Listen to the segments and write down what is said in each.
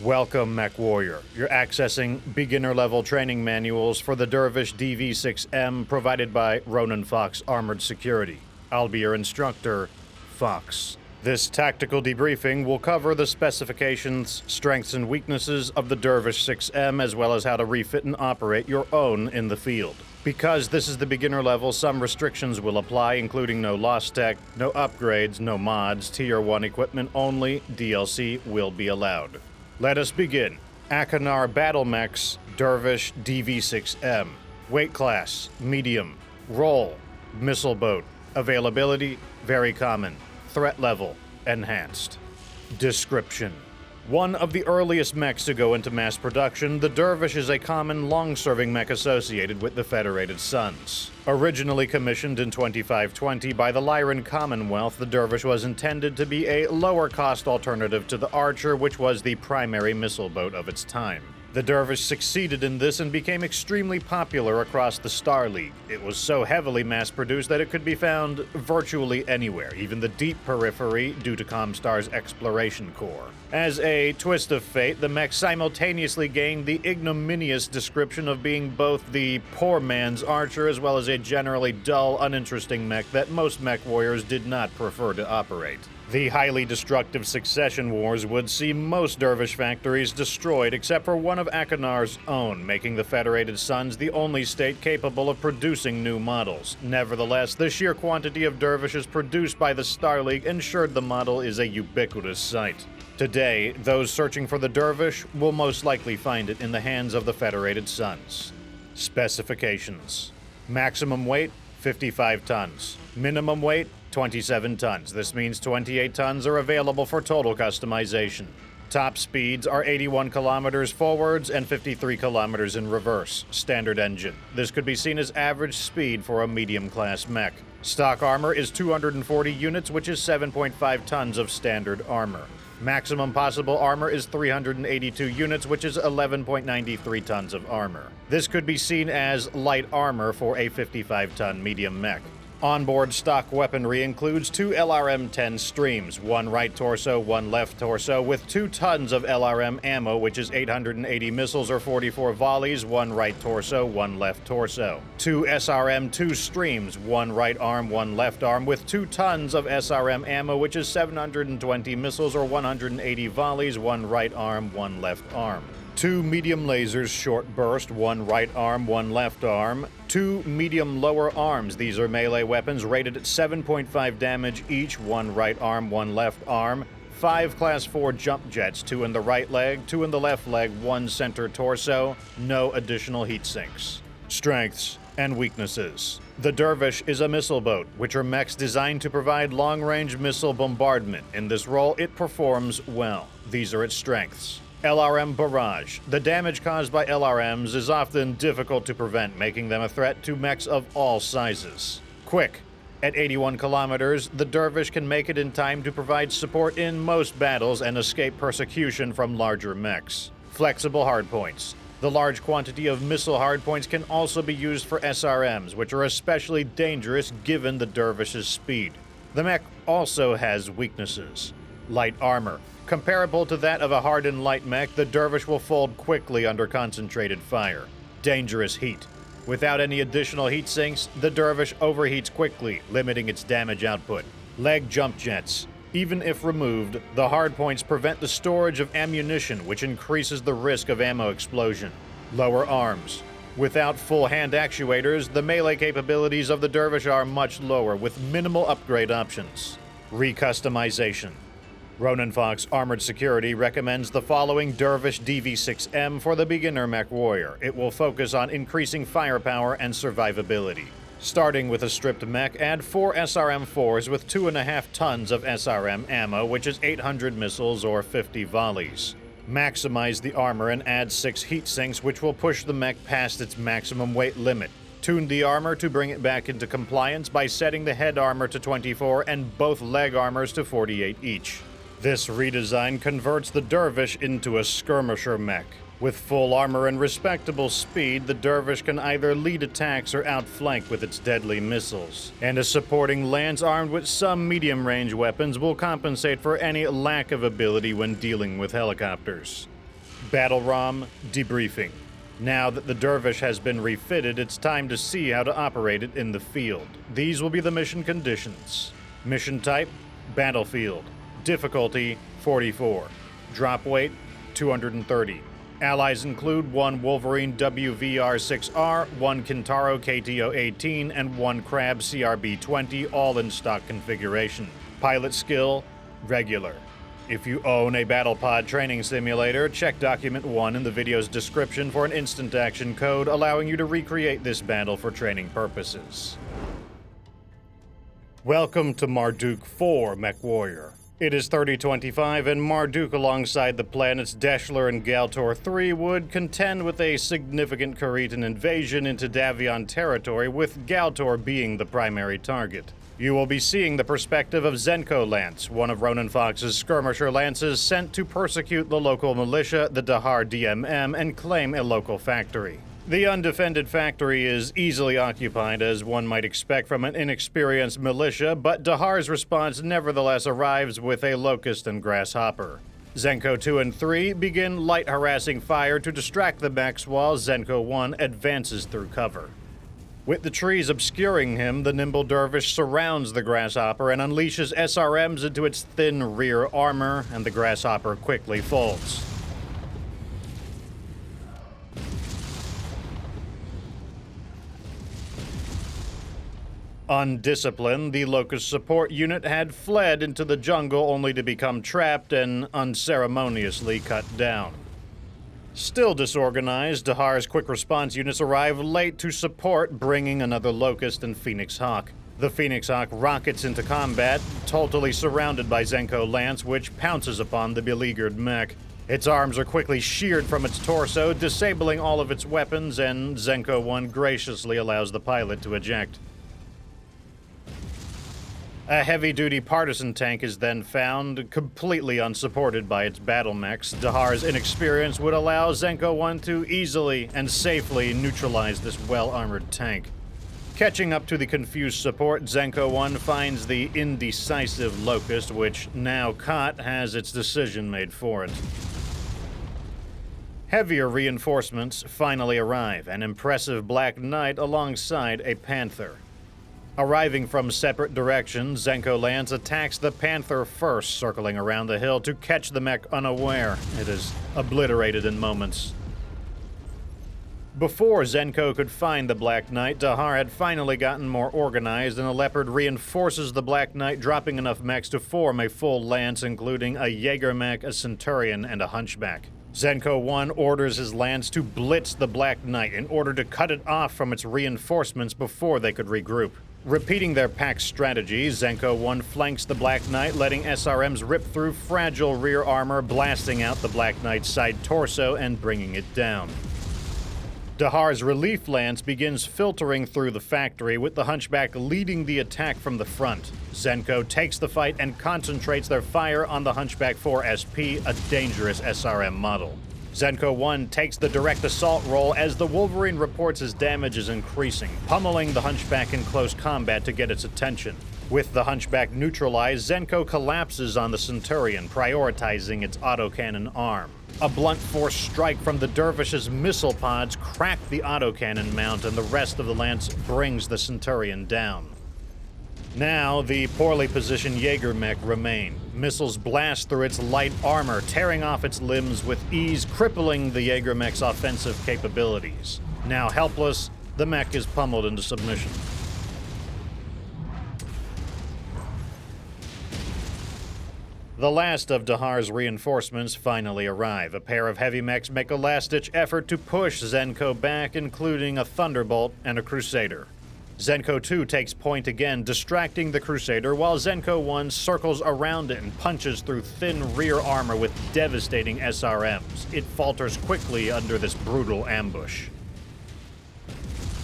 Welcome, MechWarrior. You're accessing beginner-level training manuals for the Dervish DV-6M provided by Ronin Fox Armored Security. I'll be your instructor, Fox. This tactical debriefing will cover the specifications, strengths, and weaknesses of the Dervish 6M, as well as how to refit and operate your own in the field. Because this is the beginner level, some restrictions will apply, including no lost tech, no upgrades, no mods, Tier 1 equipment only, DLC will be allowed. Let us begin. Achenar Battle Mechs, Dervish DV-6M. Weight class, medium. Role, missile boat. Availability, very common. Threat level, enhanced. Description. One of the earliest mechs to go into mass production, the Dervish is a common, long-serving mech associated with the Federated Suns. Originally commissioned in 2520 by the Lyran Commonwealth, the Dervish was intended to be a lower-cost alternative to the Archer, which was the primary missile boat of its time. The Dervish succeeded in this and became extremely popular across the Star League. It was so heavily mass-produced that it could be found virtually anywhere, even the deep periphery, due to Comstar's exploration core. As a twist of fate, the mech simultaneously gained the ignominious description of being both the poor man's Archer as well as a generally dull, uninteresting mech that most mech warriors did not prefer to operate. The highly destructive succession wars would see most Dervish factories destroyed except for one of Achenar's own, making the Federated Suns the only state capable of producing new models. Nevertheless, the sheer quantity of Dervishes produced by the Star League ensured the model is a ubiquitous sight. Today, those searching for the Dervish will most likely find it in the hands of the Federated Suns. Specifications. Maximum weight, 55 tons. Minimum weight, 27 tons. This means 28 tons are available for total customization. Top speeds are 81 kilometers forwards and 53 kilometers in reverse. Standard engine. This could be seen as average speed for a medium-class mech. Stock armor is 240 units, which is 7.5 tons of standard armor. Maximum possible armor is 382 units, which is 11.93 tons of armor. This could be seen as light armor for a 55-ton medium mech. Onboard stock weaponry includes two LRM-10 streams, one right torso, one left torso, with 2 tons of LRM ammo, which is 880 missiles or 44 volleys, one right torso, one left torso. 2 SRM-2 streams, one right arm, one left arm, with 2 tons of SRM ammo, which is 720 missiles or 180 volleys, one right arm, one left arm. 2 medium lasers short burst, one right arm, one left arm. 2 medium lower arms. These are melee weapons rated at 7.5 damage each, one right arm, one left arm. 5 Class 4 jump jets, 2 in the right leg, 2 in the left leg, 1 center torso. No additional heat sinks. Strengths and weaknesses. The Dervish is a missile boat, which are mechs designed to provide long-range missile bombardment. In this role, it performs well. These are its strengths. LRM barrage. The damage caused by LRMs is often difficult to prevent, making them a threat to mechs of all sizes. Quick. At 81 kilometers, the Dervish can make it in time to provide support in most battles and escape persecution from larger mechs. Flexible hardpoints. The large quantity of missile hardpoints can also be used for SRMs, which are especially dangerous given the Dervish's speed. The mech also has weaknesses. Light armor. Comparable to that of a hardened light mech, the Dervish will fold quickly under concentrated fire. Dangerous heat. Without any additional heat sinks, the Dervish overheats quickly, limiting its damage output. Leg jump jets. Even if removed, the hardpoints prevent the storage of ammunition, which increases the risk of ammo explosion. Lower arms. Without full hand actuators, the melee capabilities of the Dervish are much lower, with minimal upgrade options. Recustomization. Ronin Fox Armored Security recommends the following Dervish DV-6M for the beginner mech warrior. It will focus on increasing firepower and survivability. Starting with a stripped mech, add 4 SRM-4s with 2.5 tons of SRM ammo, which is 800 missiles or 50 volleys. Maximize the armor and add 6 heat sinks, which will push the mech past its maximum weight limit. Tune the armor to bring it back into compliance by setting the head armor to 24 and both leg armors to 48 each. This redesign converts the Dervish into a skirmisher mech. With full armor and respectable speed, the Dervish can either lead attacks or outflank with its deadly missiles. And a supporting lance armed with some medium-range weapons will compensate for any lack of ability when dealing with helicopters. BattleRom Debriefing. Now that the Dervish has been refitted, it's time to see how to operate it in the field. These will be the mission conditions. Mission type, Battlefield. Difficulty, 44. Drop weight, 230. Allies include 1 Wolverine WVR-6R, 1 Kintaro KTO-18, and 1 Crab CRB-20, all in stock configuration. Pilot skill, regular. If you own a BattlePod training simulator, check Document 1 in the video's description for an instant action code allowing you to recreate this battle for training purposes. Welcome to Marduk 4, MechWarrior. It is 3025, and Marduk alongside the planets Deshler and Galtor 3 would contend with a significant Kharitan invasion into Davion territory, with Galtor being the primary target. You will be seeing the perspective of Zenko Lance, one of Ronin Fox's skirmisher lances sent to persecute the local militia, the Dahar DMM, and claim a local factory. The undefended factory is easily occupied, as one might expect from an inexperienced militia, but Dahar's response nevertheless arrives with a locust and grasshopper. Zenko 2 and 3 begin light harassing fire to distract the mechs while Zenko 1 advances through cover. With the trees obscuring him, the nimble Dervish surrounds the grasshopper and unleashes SRMs into its thin rear armor, and the grasshopper quickly folds. Undisciplined, the Locust support unit had fled into the jungle only to become trapped and unceremoniously cut down. Still disorganized, Dahar's quick response units arrive late to support, bringing another Locust and Phoenix Hawk. The Phoenix Hawk rockets into combat, totally surrounded by Zenko Lance, which pounces upon the beleaguered mech. Its arms are quickly sheared from its torso, disabling all of its weapons, and Zenko 1 graciously allows the pilot to eject. A heavy-duty partisan tank is then found, completely unsupported by its battle mechs. Dahar's inexperience would allow Zenko 1 to easily and safely neutralize this well-armored tank. Catching up to the confused support, Zenko 1 finds the indecisive Locust, which, now caught, has its decision made for it. Heavier reinforcements finally arrive, an impressive Black Knight alongside a Panther. Arriving from separate directions, Zenko Lance attacks the Panther first, circling around the hill to catch the mech unaware. It is obliterated in moments. Before Zenko could find the Black Knight, Dahar had finally gotten more organized, and the Leopard reinforces the Black Knight, dropping enough mechs to form a full lance, including a Jaeger mech, a Centurion, and a Hunchback. Zenko 1 orders his lance to blitz the Black Knight in order to cut it off from its reinforcements before they could regroup. Repeating their pack strategy, Zenko 1 flanks the Black Knight, letting SRMs rip through fragile rear armor, blasting out the Black Knight's side torso and bringing it down. Dahar's relief lance begins filtering through the factory, with the Hunchback leading the attack from the front. Zenko takes the fight and concentrates their fire on the Hunchback 4 SP, a dangerous SRM model. Zenko 1 takes the direct assault role as the Wolverine reports his damage is increasing, pummeling the Hunchback in close combat to get its attention. With the Hunchback neutralized, Zenko collapses on the Centurion, prioritizing its autocannon arm. A blunt force strike from the Dervish's missile pods cracked the autocannon mount, and the rest of the lance brings the Centurion down. Now, the poorly positioned Jaeger mech remain. Missiles blast through its light armor, tearing off its limbs with ease, crippling the Jaeger mech's offensive capabilities. Now helpless, the mech is pummeled into submission. The last of Dahar's reinforcements finally arrive. A pair of heavy mechs make a last-ditch effort to push Zenko back, including a Thunderbolt and a Crusader. Zenko 2 takes point again, distracting the Crusader, while Zenko 1 circles around it and punches through thin rear armor with devastating SRMs. It falters quickly under this brutal ambush.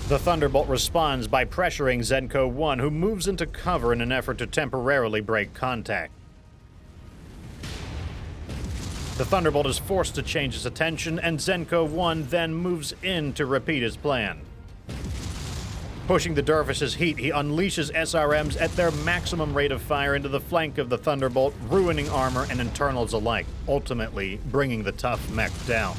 The Thunderbolt responds by pressuring Zenko 1, who moves into cover in an effort to temporarily break contact. The Thunderbolt is forced to change its attention, and Zenko 1 then moves in to repeat his plan. Pushing the Dervish's heat, he unleashes SRMs at their maximum rate of fire into the flank of the Thunderbolt, ruining armor and internals alike, ultimately bringing the tough mech down.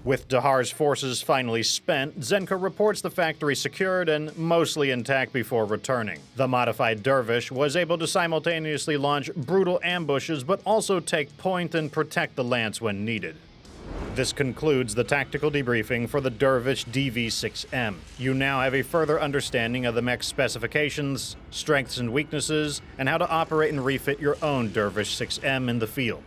With Dahar's forces finally spent, Zenka reports the factory secured and mostly intact before returning. The modified Dervish was able to simultaneously launch brutal ambushes but also take point and protect the lance when needed. This concludes the tactical debriefing for the Dervish DV-6M. You now have a further understanding of the mech's specifications, strengths and weaknesses, and how to operate and refit your own Dervish 6M in the field.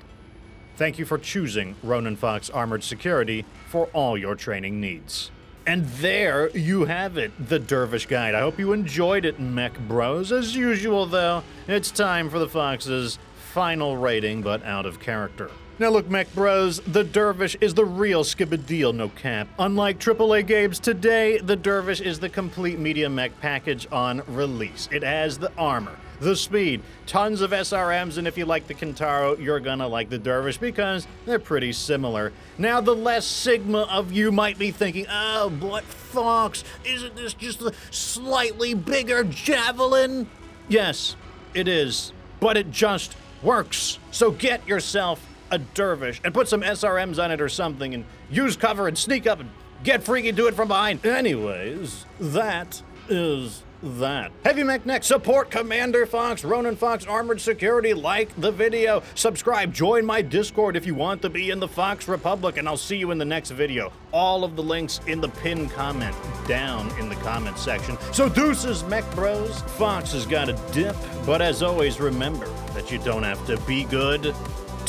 Thank you for choosing Ronin Fox Armored Security for all your training needs. And there you have it, the Dervish Guide. I hope you enjoyed it, Mech Bros. As usual, though, it's time for the Fox's final rating, but out of character. Now look, Mech Bros, the Dervish is the real skibadeel, no cap. Unlike AAA games today, the Dervish is the complete media mech package on release. It has the armor, the speed, tons of SRMs, and if you like the Kintaro, you're gonna like the Dervish because they're pretty similar. Now, the less Sigma of you might be thinking, oh, but Fox, isn't this just a slightly bigger Javelin? Yes, it is, but it just works. So get yourself a Dervish and put some SRMs on it or something and use cover and sneak up and get freaky, do it from behind. Anyways, that is that. Heavy Mech Next, support Commander Fox, Ronin Fox Armored Security, like the video, subscribe, join my Discord if you want to be in the Fox Republic, and I'll see you in the next video. All of the links in the pinned comment down in the comment section. So deuces, Mech Bros. Fox has got a dip, but as always, remember that you don't have to be good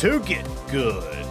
to get good.